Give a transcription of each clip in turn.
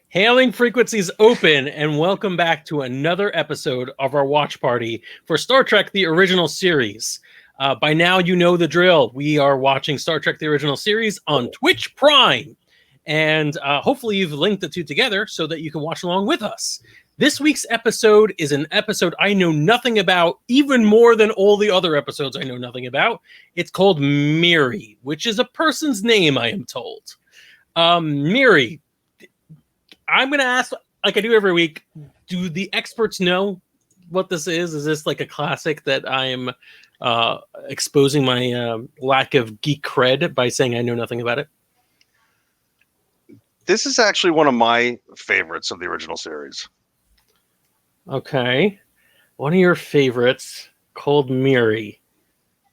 Hailing frequencies open, and welcome back to another episode of our watch party for Star Trek The Original Series. By now, you know the drill. We are watching Star Trek The Original Series on Twitch Prime. And hopefully you've linked the two together so that you can watch along with us. This week's episode is an episode I know nothing about, even more than all the other episodes I know nothing about. It's called Miri, which is a person's name, I am told. Miri, I'm going to ask, like I do every week, do the experts know what this is? Is this like a classic that I'm exposing my lack of geek cred by saying I know nothing about it? This is actually one of my favorites of the original series. Okay. One of your favorites, called Miri.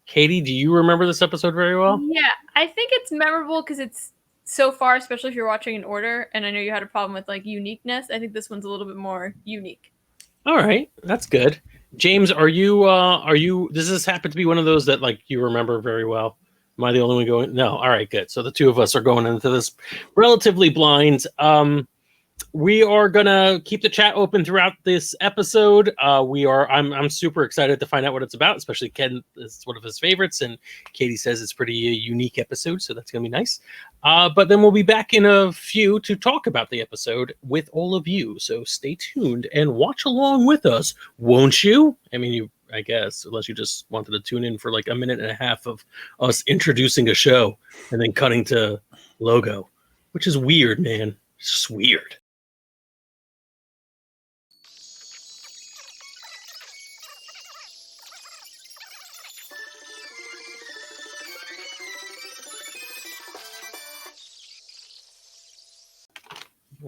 Katie, do you remember this episode very well? Yeah, I think it's memorable because it's so far, especially if you're watching in order, and I know you had a problem with like uniqueness. I think this one's a little bit more unique. All right, that's good. James, are you does this happen to be one of those that like you remember very well? Am I the only one going? No. All right, good. So the two of us are going into this relatively blind. We are gonna keep the chat open throughout this episode. I'm super excited to find out what it's about, especially Ken is one of his favorites, and Katie says it's pretty unique episode, so that's gonna be nice. But then we'll be back in a few to talk about the episode with all of you. So stay tuned and watch along with us, won't you? I mean, I guess, unless you just wanted to tune in for like a minute and a half of us introducing a show and then cutting to logo, which is weird, man. It's just weird.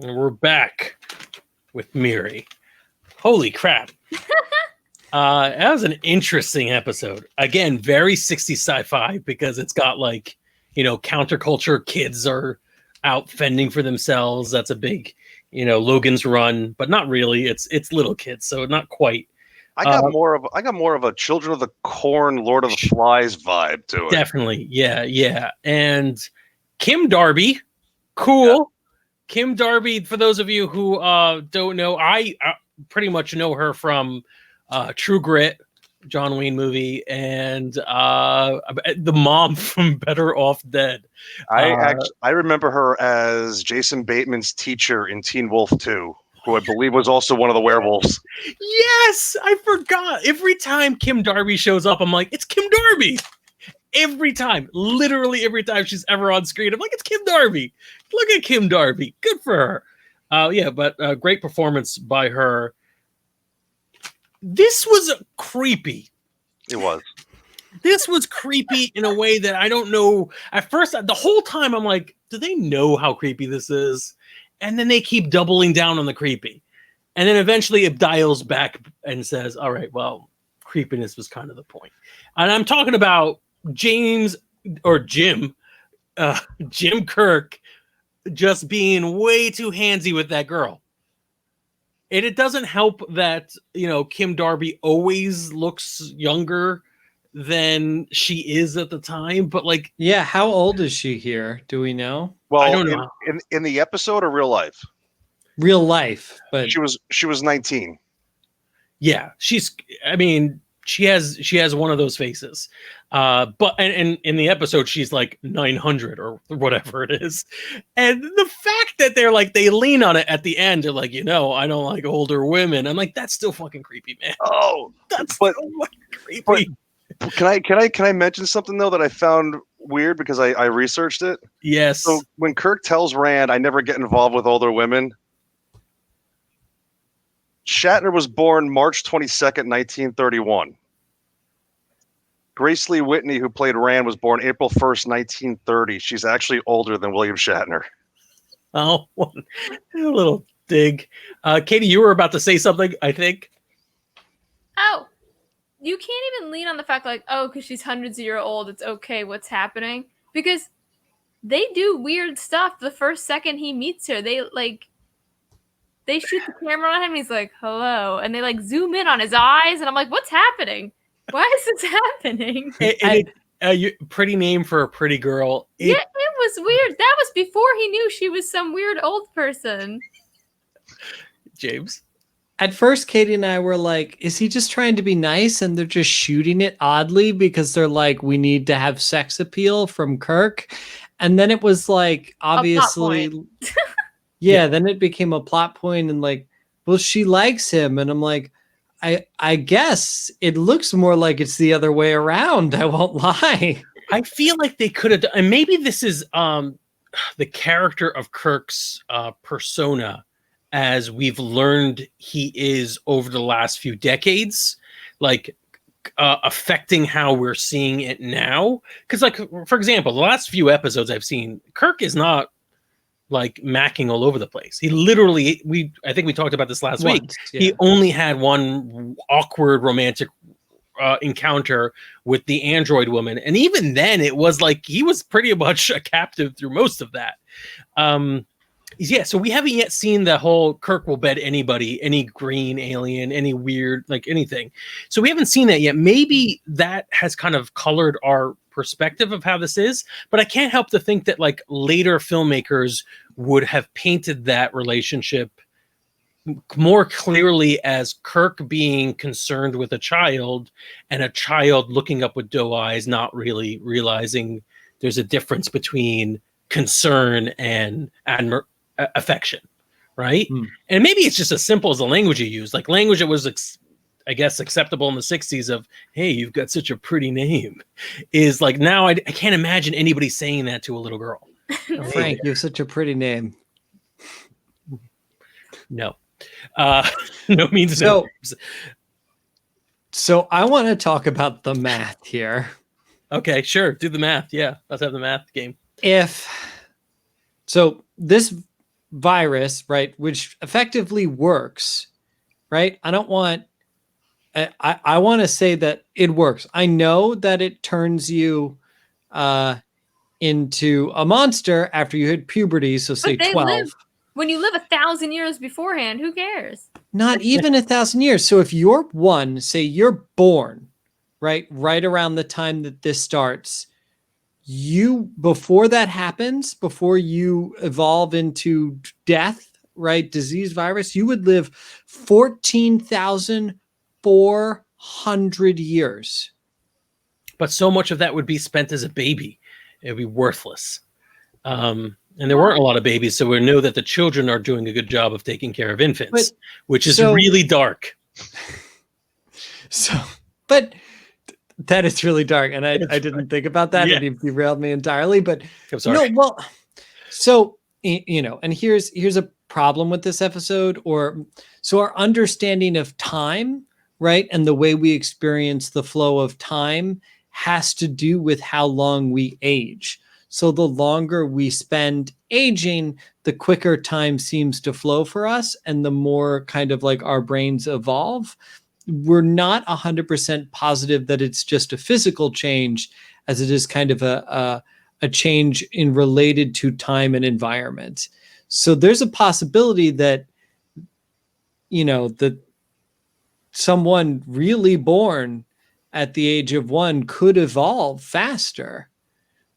And we're back with Miri. Holy crap. That was an interesting episode. Again, very 60s sci-fi because it's got like, counterculture. Kids are out fending for themselves. That's a big, Logan's Run, but not really. It's little kids, so not quite. I got more of a Children of the Corn, Lord of the Flies vibe to it. Definitely. Yeah. And Kim Darby, cool. Yeah. Kim Darby, for those of you who don't know, I pretty much know her from True Grit, John Wayne movie, and the mom from Better Off Dead. I remember her as Jason Bateman's teacher in Teen Wolf 2, who I believe was also one of the werewolves. Yes, I forgot. Every time Kim Darby shows up, I'm like, it's Kim Darby. Every time, literally every time she's ever on screen, I'm like, it's Kim Darby. Look at Kim Darby. Good for her. But great performance by her. This was creepy. It was. This was creepy in a way that I don't know. At first, the whole time, I'm like, do they know how creepy this is? And then they keep doubling down on the creepy. And then eventually it dials back and says, all right, well, creepiness was kind of the point. And I'm talking about Jim Kirk just being way too handsy with that girl. And it doesn't help that, Kim Darby always looks younger than she is at the time, but like... Yeah, how old is she here? Do we know? Well, I don't know. In the episode or real life? Real life, but... She was 19. Yeah, she has one of those faces. But in the episode, she's like 900 or whatever it is. And the fact that they lean on it at the end, they're like, I don't like older women. I'm like, that's still fucking creepy, man. Oh, that's still fucking creepy. But can I mention something though that I found weird because I researched it? Yes. So when Kirk tells Rand, I never get involved with older women. Shatner was born March 22nd, 1931. Grace Lee Whitney, who played Rand, was born April 1st, 1930. She's actually older than William Shatner. Oh, a little dig. Katie, you were about to say something, I think. Oh, you can't even lean on the fact because she's hundreds of years old, it's okay what's happening. Because they do weird stuff the first second he meets her. They shoot the camera on him and he's like, hello. And they zoom in on his eyes. And I'm like, what's happening? Why is this happening? Pretty name for a pretty girl. It was weird. That was before he knew she was some weird old person. James. At first, Katie and I were like, is he just trying to be nice? And they're just shooting it oddly because they're like, we need to have sex appeal from Kirk. And then it was like, obviously, Yeah. then it became a plot point and like, well, she likes him. And I'm like, I guess it looks more like it's the other way around. I won't lie. I feel like they could have, and maybe this is the character of Kirk's persona as we've learned he is over the last few decades, like affecting how we're seeing it now. Because, like, for example, the last few episodes I've seen, Kirk is not like macking all over the place. He literally, I think we talked about this last week. Yeah. He only had one awkward romantic encounter with the android woman, and even then it was like he was pretty much a captive through most of that. So we haven't yet seen the whole Kirk will bed anybody, any green alien, any weird, like anything. So we haven't seen that yet. Maybe that has kind of colored our perspective of how this is, but I can't help to think that like later filmmakers would have painted that relationship more clearly as Kirk being concerned with a child and a child looking up with doe eyes, not really realizing there's a difference between concern and affection, right? And maybe it's just as simple as the language you use, like language that was I guess acceptable in the 60s of, hey, you've got such a pretty name, is like now I can't imagine anybody saying that to a little girl. Frank, you have such a pretty name. No. No means no. So I want to talk about the math here. Okay, sure. Do the math. Yeah, let's have the math game. So this virus, right, which effectively works, right? I want to say that it works. I know that it turns you into a monster after you hit puberty. So say 12. When you live 1,000 years beforehand, who cares? Not even 1,000 years. So if you're one, say you're born, right around the time that this starts, before that happens, before you evolve into death, right, disease, virus, you would live 14,400 years. But so much of that would be spent as a baby. It would be worthless. And there weren't a lot of babies, so we know that the children are doing a good job of taking care of infants, which is really dark. But that is really dark, and I didn't think about that, and it derailed me entirely. But I'm sorry. No, well, so and here's a problem with this episode, so our understanding of time, right, and the way we experience the flow of time has to do with how long we age. So the longer we spend aging, the quicker time seems to flow for us, and the more kind of like our brains evolve. We're not 100% positive that it's just a physical change, as it is kind of a change in related to time and environment. So there's a possibility that, that someone really born at the age of 1 could evolve faster.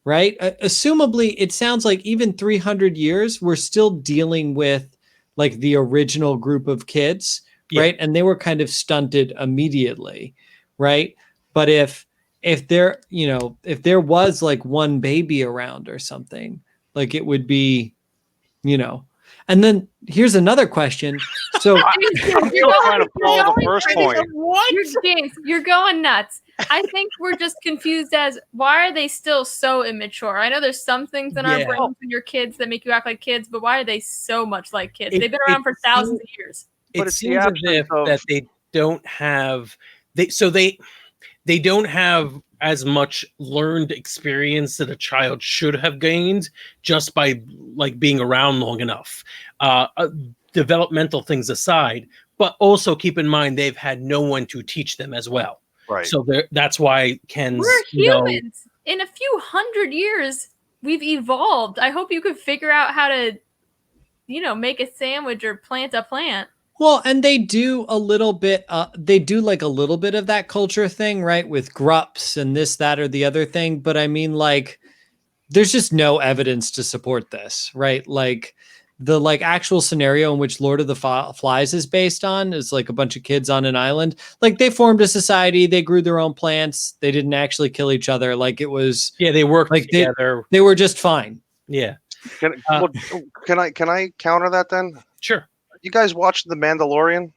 Right? Assumably, it sounds like even 300 years, we're still dealing with like the original group of kids, right? And they were kind of stunted immediately, right? But if there was like one baby around or something, like it would be, And then here's another question. So I'm still trying to follow the first point. James, you're going nuts. I think we're just confused as why are they still so immature? I know there's some things in our brains when you're kids that make you act like kids, but why are they so much like kids? They've been around for thousands of years. It seems as if that they don't have they don't have as much learned experience that a child should have gained just by like being around long enough. Developmental things aside, but also keep in mind they've had no one to teach them as well. Right. So that's why Ken's. We're humans. In a few hundred years, we've evolved. I hope you could figure out how to, make a sandwich or plant a plant. Well, and they do a little bit, they do like a little bit of that culture thing, right? With grups and this, that, or the other thing. But I mean, like, there's just no evidence to support this, right? Like the like actual scenario in which Lord of the Flies is based on is like a bunch of kids on an island. Like they formed a society, they grew their own plants, they didn't actually kill each other. Like it was they worked like together. They were just fine. Yeah. Can I counter that then? Sure. You guys watched The Mandalorian?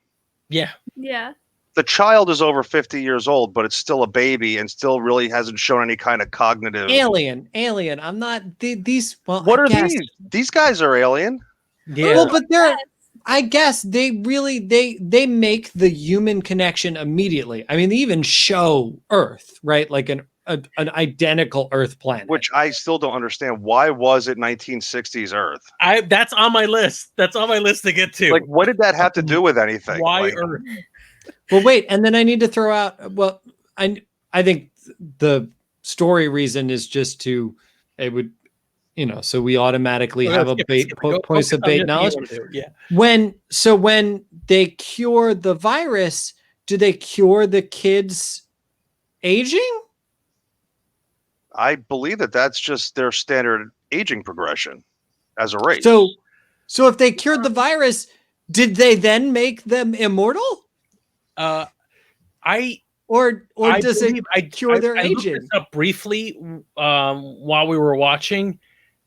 Yeah. Yeah. The child is over 50 years old, but it's still a baby and still really hasn't shown any kind of cognitive. Alien. I'm not these. Well, What are these? These guys are alien. Yeah. Well, but they're. I guess they really they make the human connection immediately. I mean, they even show Earth, right? Like an identical Earth planet. Which I still don't understand. Why was it 1960s Earth? That's on my list. That's on my list to get to. Like, what did that have to do with anything? Why like, Earth? Well, wait, and then I need to throw out. Well, I think the story reason is just to it would, so we automatically have a point of bait knowledge. Yeah. When they cure the virus, do they cure the kids aging? I believe that's just their standard aging progression as a race. So if they cured the virus, did they then make them immortal? Or does it cure their aging? I looked this up briefly while we were watching,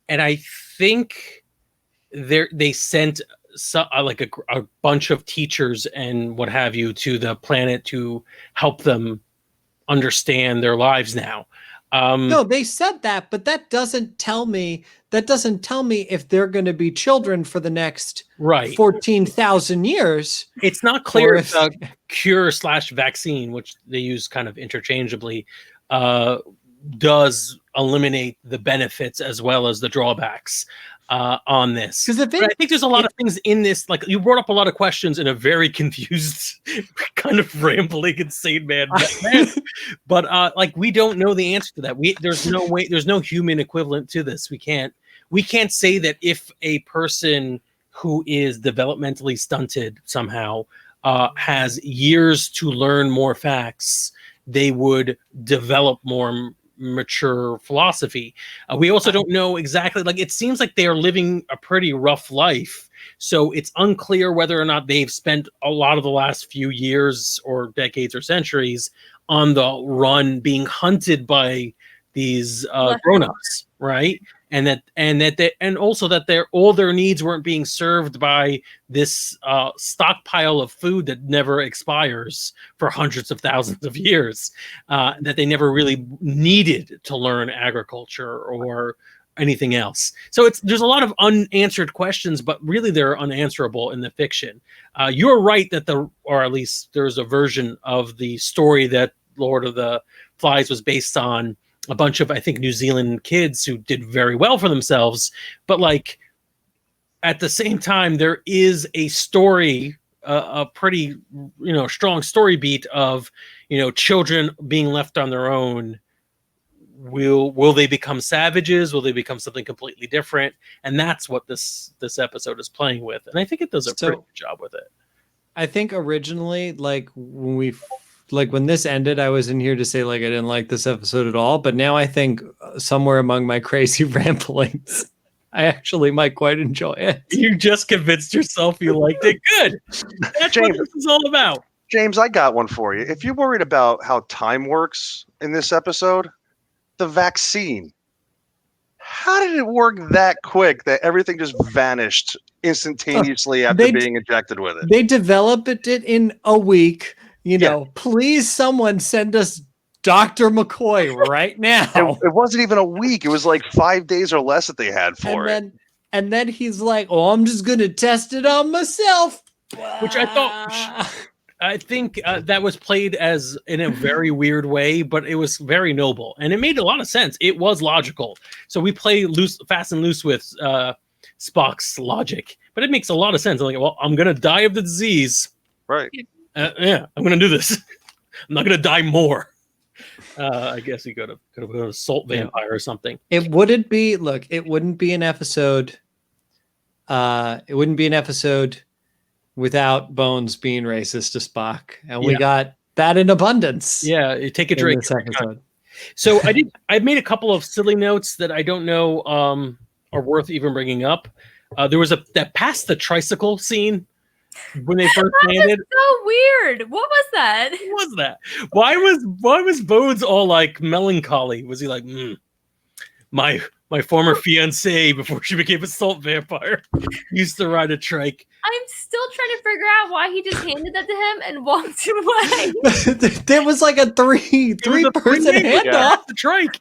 and I think they sent a bunch of teachers and what have you to the planet to help them understand their lives now. No, they said that, but that doesn't tell me if they're going to be children for the next 14,000 years. It's not clear if the cure/vaccine, which they use kind of interchangeably, does eliminate the benefits as well as the drawbacks on this. Because I think there's a lot of things in this. Like you brought up a lot of questions in a very confused, kind of rambling, insane man. But like we don't know the answer to that. There's no way. There's no human equivalent to this. We can't say that if a person who is developmentally stunted somehow has years to learn more facts, they would develop more mature philosophy. We also don't know exactly, like it seems like they are living a pretty rough life, so it's unclear whether or not they've spent a lot of the last few years or decades or centuries on the run being hunted by these grown-ups, right? And also that all their needs weren't being served by this stockpile of food that never expires for hundreds of thousands of years, that they never really needed to learn agriculture or anything else. So there's a lot of unanswered questions, but really they're unanswerable in the fiction. You're right that or at least there's a version of the story that Lord of the Flies was based on a bunch of, I think, New Zealand kids who did very well for themselves. But like at the same time, there is a story, a pretty, strong story beat of, children being left on their own. Will they become savages? Will they become something completely different? And that's what this episode is playing with. And I think it does a pretty good job with it. I think originally, like when this ended, I was in here to say like I didn't like this episode at all, but now I think somewhere among my crazy ramblings, I actually might quite enjoy it. You just convinced yourself you liked it. Good. That's what this is all about. James, I got one for you. If you're worried about how time works in this episode, the vaccine. How did it work that quick that everything just vanished instantaneously after being injected with it? They developed it in a week. Please someone send us Dr. McCoy right now. It wasn't even a week. It was like 5 days or less that they had for it. And then he's like, "Oh, I'm just going to test it on myself." Which I think that was played as in a very weird way, but it was very noble. And it made a lot of sense. It was logical. So we play fast and loose with Spock's logic. But it makes a lot of sense. I'm like, well, I'm going to die of the disease. Right. Yeah, I'm going to do this. I'm not going to die more. I guess he could have been an assault vampire or something. It wouldn't be an episode. It wouldn't be an episode without Bones being racist to Spock. And we got that in abundance. Yeah, you take a drink. So I made a couple of silly notes that I don't know are worth even bringing up. There was that past the tricycle scene when they first That landed. was so weird. What was that? What was that? Why was Bones all like melancholy? Was he like, my former fiancee before she became a salt vampire used to ride a trike? I'm still trying to figure out why he just handed that to him and walked away. There was like a three person handoff. The trike.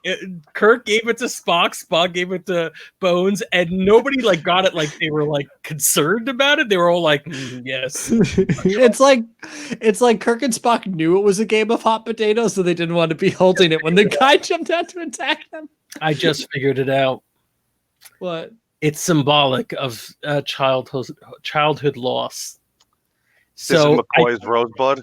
Kirk gave it to Spock. Spock gave it to Bones, and nobody like got it. Like they were like concerned about it. They were all like, yes. It's like Kirk and Spock knew it was a game of hot potatoes, so they didn't want to be holding it when the guy jumped out to attack them. I just figured it out. What? It's symbolic of childhood loss. This is McCoy's Rosebud.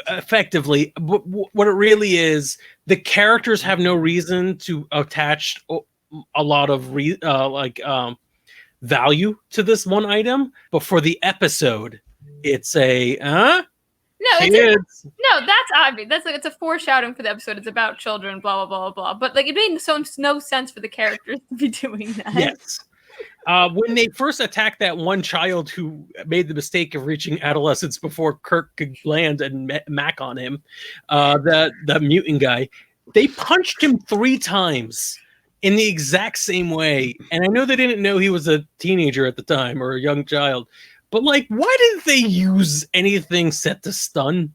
Effectively, what it really is, the characters have no reason to attach a lot of value to this one item, but for the episode, it's a No, that's obvious. That's like it's a foreshadowing for the episode. It's about children, blah blah blah blah. But like it made no sense for the characters to be doing that. Yes. When they first attacked that one child who made the mistake of reaching adolescence before Kirk could land and Mac on him, the mutant guy, they punched him 3 times in the exact same way. And I know they didn't know he was a teenager at the time or a young child. But, like, why didn't they use anything set to stun?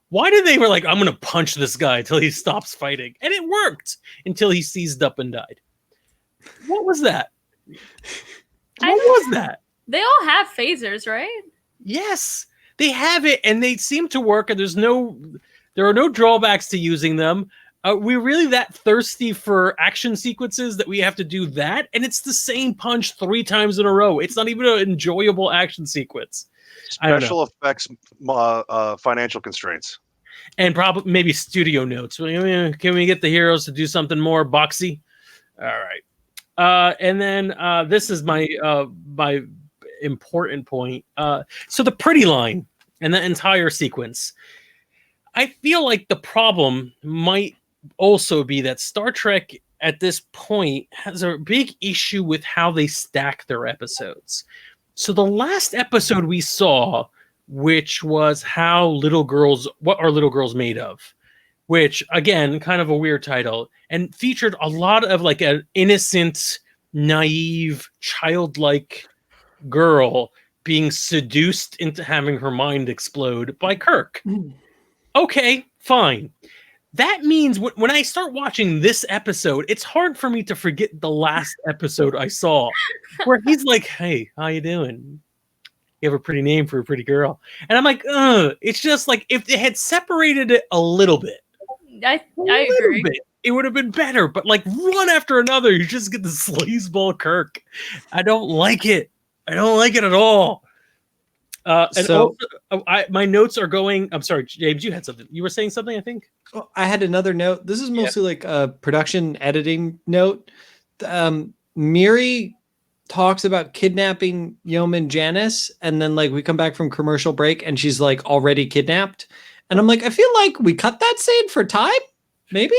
Why did they were like, I'm going to punch this guy till he stops fighting? And it worked until he seized up and died. What was that? What was that? They all have phasers, right? Yes, they have it, and they seem to work, and there are no drawbacks to using them. We're really that thirsty for action sequences that we have to do that, and it's the same punch 3 times in a row. It's not even an enjoyable action sequence. Special effects, financial constraints, and probably maybe studio notes. Can we get the heroes to do something more boxy? All right, and then this is my important point. So the pretty line and the entire sequence. I feel like the problem might also be that Star Trek at this point has a big issue with how they stack their episodes. So the last episode we saw, which was what are little girls made of, which again, kind of a weird title, and featured a lot of like an innocent, naive, childlike girl being seduced into having her mind explode by Kirk. Okay, fine. That means when I start watching this episode, it's hard for me to forget the last episode I saw, where he's like, "Hey, how you doing? You have a pretty name for a pretty girl." And I'm like, "Ugh." It's just like if they had separated it a little bit. I agree. It would have been better. But like one after another, you just get the sleazeball Kirk. I don't like it. I don't like it at all. My notes are going. I'm sorry, James. You had something. You were saying something, I think. Oh, I had another note. This is mostly like a production editing note. Miri talks about kidnapping Yeoman Janice, and then like we come back from commercial break, and she's like already kidnapped. And I'm like, I feel like we cut that scene for time, maybe.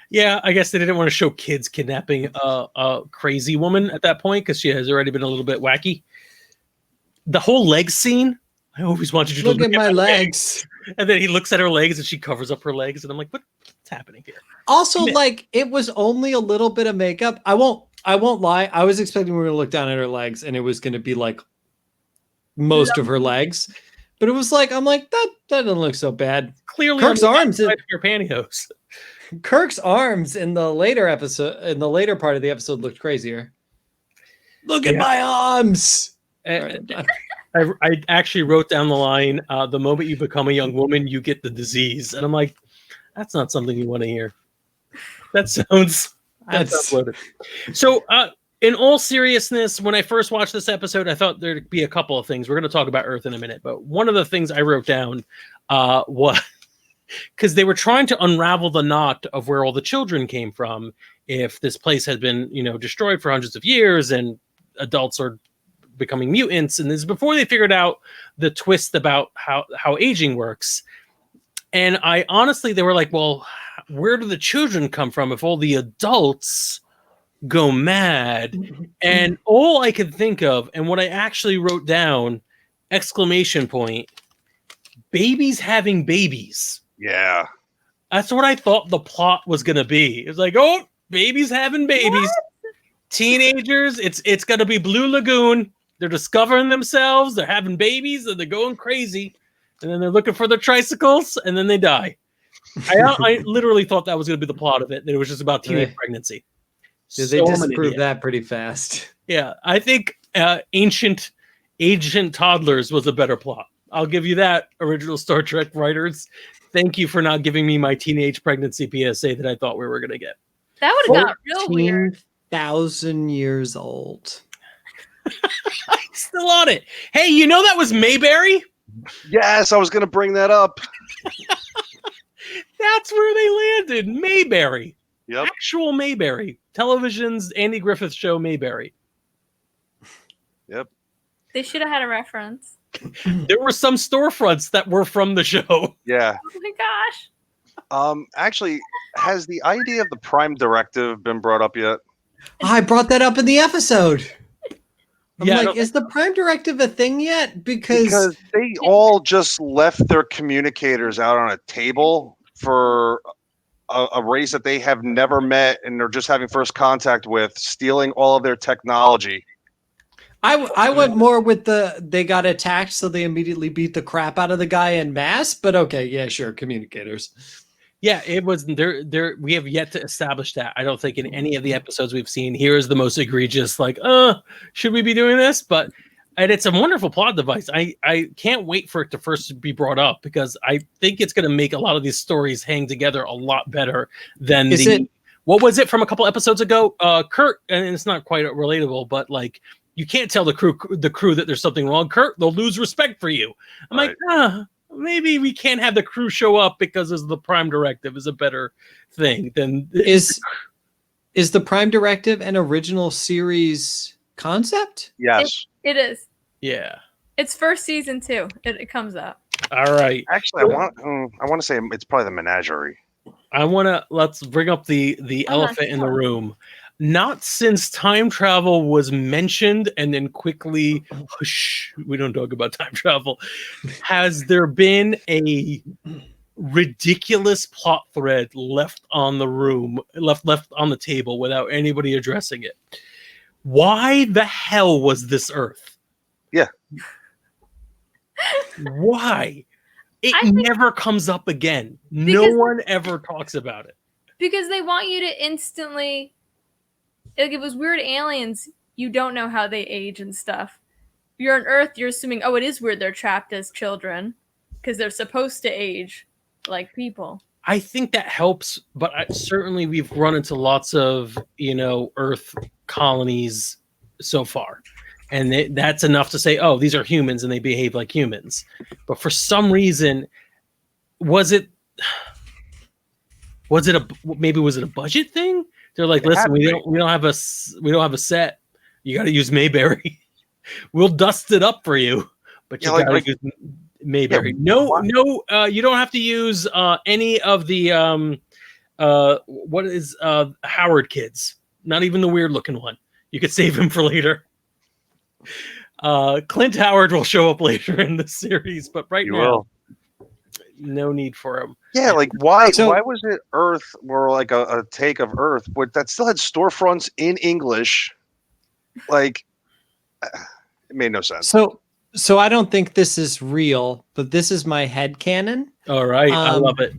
Yeah, I guess they didn't want to show kids kidnapping a crazy woman at that point because she has already been a little bit wacky. The whole leg scene, I always wanted you to look at my legs. And then he looks at her legs and she covers up her legs. And I'm like, what's happening here? Also, like, it was only a little bit of makeup. I won't lie. I was expecting we were going to look down at her legs and it was going to be like most of her legs. But it was like, I'm like, that doesn't look so bad. Clearly, Kirk's arms in your pantyhose. Kirk's arms in the later part of the episode looked crazier. Look at my arms. I actually wrote down the line, the moment you become a young woman, you get the disease. And I'm like, that's not something you want to hear. That sounds loaded. So, in all seriousness, when I first watched this episode, I thought there'd be a couple of things. We're going to talk about Earth in a minute. But one of the things I wrote down was because they were trying to unravel the knot of where all the children came from. If this place had been, destroyed for hundreds of years and adults are becoming mutants, and this is before they figured out the twist about how aging works. And I honestly, they were like, well, where do the children come from if all the adults go mad. And all I could think of, and what I actually wrote down, exclamation point, babies having babies. Yeah. That's what I thought the plot was going to be. It's like, oh, babies having babies. What? Teenagers, it's going to be Blue Lagoon. They're discovering themselves. They're having babies, and they're going crazy. And then they're looking for their tricycles, and then they die. I literally thought that was going to be the plot of it. That it was just about teenage pregnancy. They So disproved that pretty fast. Yeah, I think Ancient Toddlers was a better plot. I'll give you that, original Star Trek writers. Thank you for not giving me my teenage pregnancy PSA that I thought we were going to get. That would have got real weird. 14,000 years old. I'm still on it. Hey, you know that was Mayberry? Yes, I was going to bring that up. That's where they landed. Mayberry. Yep. Actual Mayberry. Television's Andy Griffith show Mayberry. Yep. They should have had a reference. There were some storefronts that were from the show. Yeah. Oh my gosh. Actually, has the idea of the Prime Directive been brought up yet? I brought that up in the episode. I'm Yeah, like, is the Prime Directive a thing yet? Because they all just left their communicators out on a table for a race that they have never met and they're just having first contact with, stealing all of their technology. I went more with they got attacked, so they immediately beat the crap out of the guy en masse. But okay, yeah, sure, communicators. Yeah, it was there. We have yet to establish that. I don't think in any of the episodes we've seen. Here is the most egregious, like, should we be doing this? And it's a wonderful plot device. I can't wait for it to first be brought up because I think it's going to make a lot of these stories hang together a lot better than what was it from a couple episodes ago? Kurt, and it's not quite relatable, but like you can't tell the crew that there's something wrong. Kurt, they'll lose respect for you. I'm Right. like, maybe we can't have the crew show up because of the Prime Directive is a better thing than Is the Prime Directive an original series concept? Yes. It is. Yeah. It's first season too. It comes up. All right. Actually, I want to say it's probably the Menagerie. Let's bring up the I'm elephant not in the sure. room. Not since time travel was mentioned and then quickly, hush, we don't talk about time travel, has there been a ridiculous plot thread left on the table without anybody addressing it. Why the hell was this Earth? Yeah. Why? It I think- never comes up again. No Because- one ever talks about it. Because they want you to instantly, like, if it was weird aliens, you don't know how they age and stuff. You're on Earth, you're assuming, oh, it is weird they're trapped as children because they're supposed to age like people. I think that helps, but certainly we've run into lots of, Earth colonies so far. And that's enough to say, oh, these are humans and they behave like humans. But for some reason, was it a budget thing? They're like, listen, we don't have a set. You got to use Mayberry. We'll dust it up for you, but you got to use Mayberry. No, you don't have to use any of the Howard kids. Not even the weird looking one. You could save him for later. Clint Howard will show up later in the series, but now, no need for him. Yeah, like why was it Earth or like a take of Earth, but that still had storefronts in English? Like, it made no sense. So I don't think this is real, but this is my headcanon. All right, I love it.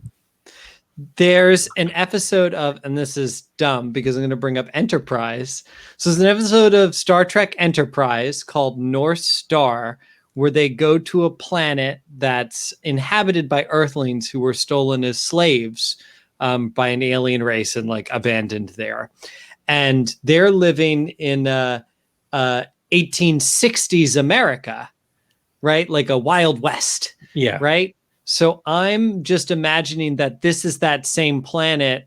There's an episode of, and this is dumb because I'm going to bring up Enterprise. So there's an episode of Star Trek Enterprise called North Star, where they go to a planet that's inhabited by Earthlings who were stolen as slaves by an alien race and like abandoned there. And they're living in 1860s America, right? Like a Wild West. Yeah. Right. So I'm just imagining that this is that same planet,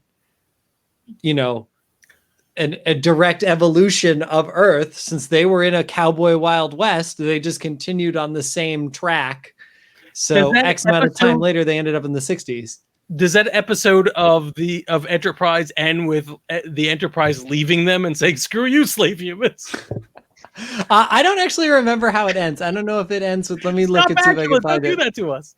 a direct evolution of Earth, since they were in a cowboy Wild West, they just continued on the same track. So X amount of time later, they ended up in the 60s. does that episode of Enterprise end with the Enterprise leaving them and saying, "Screw you, slave humans"? I don't actually remember how it ends. I don't know if it ends with. Let me look and see if I can find don't it. do that to us.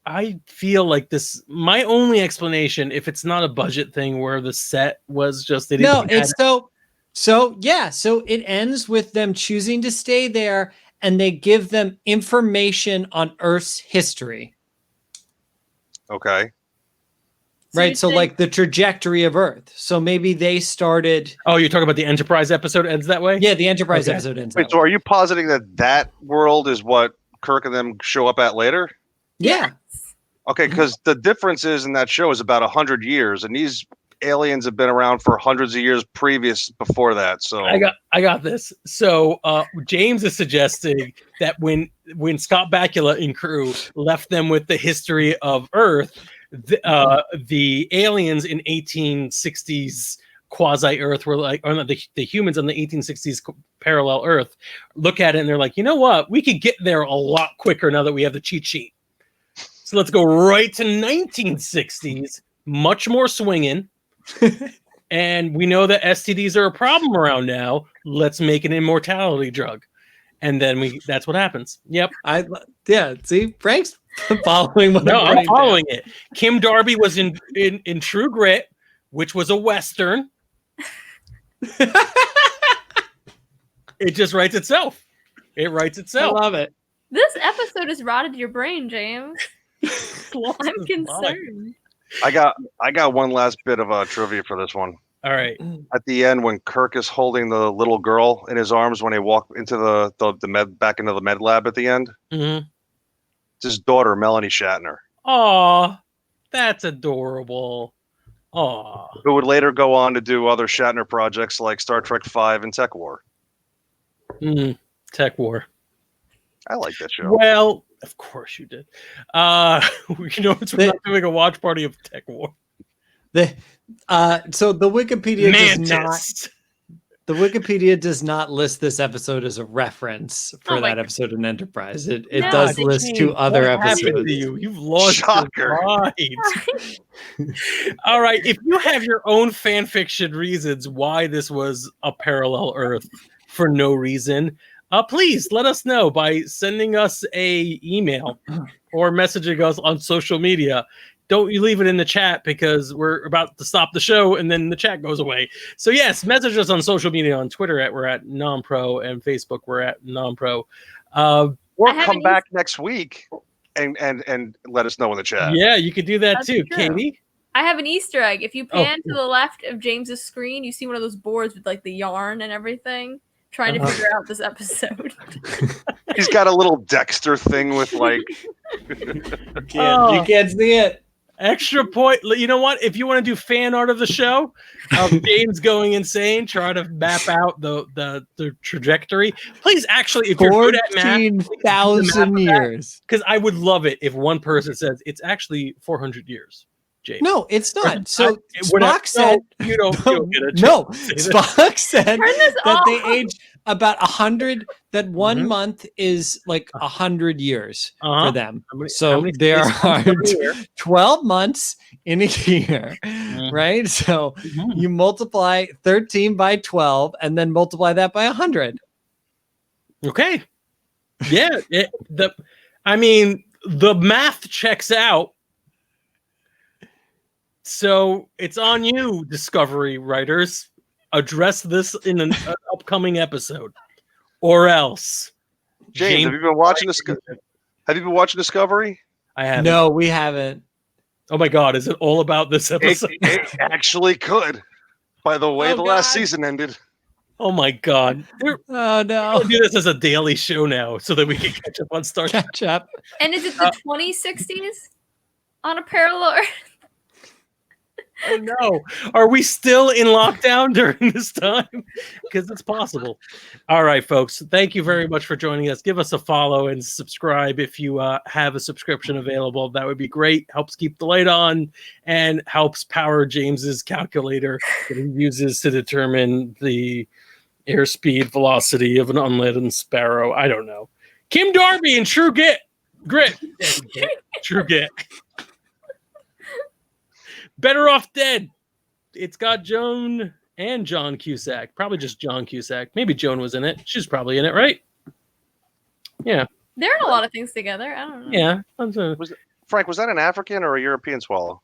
I feel like this. My only explanation, if it's not a budget thing, where the set was just they didn't. No, it's so yeah. So it ends with them choosing to stay there, and they give them information on Earth's history. Okay. Right. So like the trajectory of Earth. So maybe they started. Oh, you're talking about the Enterprise episode ends that way? Yeah, the Enterprise episode ends. Wait, so are you positing that world is what Kirk and them show up at later? Yeah. Okay, because the difference is in that show is about 100 years, and these aliens have been around for hundreds of years before that. So I got this. So James is suggesting that when Scott Bakula and crew left them with the history of Earth, the aliens in 1860s quasi Earth were like, or not, the humans on the 1860s parallel Earth look at it and they're like, you know what? We could get there a lot quicker now that we have the cheat sheet. So let's go right to 1960s, much more swinging. And we know that STDs are a problem around now. Let's make an immortality drug. And then that's what happens. Yep. See, Frank's following what I'm following it. Kim Darby was in True Grit, which was a Western. It just writes itself. It writes itself. I love it. This episode has rotted your brain, James. Well, I'm concerned. I got one last bit of trivia for this one. All right. At the end, when Kirk is holding the little girl in his arms when they walk into the med back into the med lab at the end, mm-hmm. It's his daughter, Melanie Shatner. Aw, that's adorable. Aw. Who would later go on to do other Shatner projects like Star Trek V and Tech War. Tech War. I like that show. Well, of course you did. We're not doing a watch party of Tech War. So the Wikipedia Mantis. does not list this episode as a reference for that episode in Enterprise. It does list two other episodes. You've lost your mind. All right. If you have your own fan fiction reasons why this was a parallel Earth for no reason, please let us know by sending us a email or messaging us on social media. Don't you leave it in the chat because we're about to stop the show and then the chat goes away. So yes, message us on social media. On Twitter we're at Non-Pro, and Facebook we're at Non-Pro. Or come back next week and let us know in the chat. Yeah, you could do that That's too, true. Katie. I have an Easter egg. If you pan to the left of James's screen, you see one of those boards with like the yarn and everything. Trying to figure out this episode. He's got a little Dexter thing with like. You can't see it. Extra point. You know what? If you want to do fan art of the show, James going insane, try to map out the trajectory. Please, actually, if you're good at math, 14,000 years. Because I would love it if one person says it's actually 400 years. James. No, it's not. So Spock said you don't get a no. Spock said that they off. age about 100. That 1 month is like 100 years for them. So there are 12 months in a year, right? So you multiply 13 by 12 and then multiply that by 100. Okay. Yeah. The math checks out. So it's on you, Discovery writers. Address this in an upcoming episode, or else. James, have you been watching Discovery? I haven't. No, we haven't. Oh my God, is it all about this episode? It actually could. By the way, the last season ended. Oh my God! Oh no! We'll do this as a daily show now, so that we can catch up on Star Trek. Catch up. And is it the 2060s on a parallel Earth? Oh no. Are we still in lockdown during this time? Because it's possible. All right, folks. Thank you very much for joining us. Give us a follow and subscribe if you have a subscription available. That would be great. Helps keep the light on and helps power James's calculator that he uses to determine the airspeed velocity of an unladen sparrow. I don't know. Kim Darby and True Grit. Grit. True Grit. Better Off Dead. It's got Joan and John Cusack. Probably just John Cusack. Maybe Joan was in it. She's probably in it, right? Yeah. They're in a lot of things together. I don't know. Yeah. Frank, was that an African or a European swallow?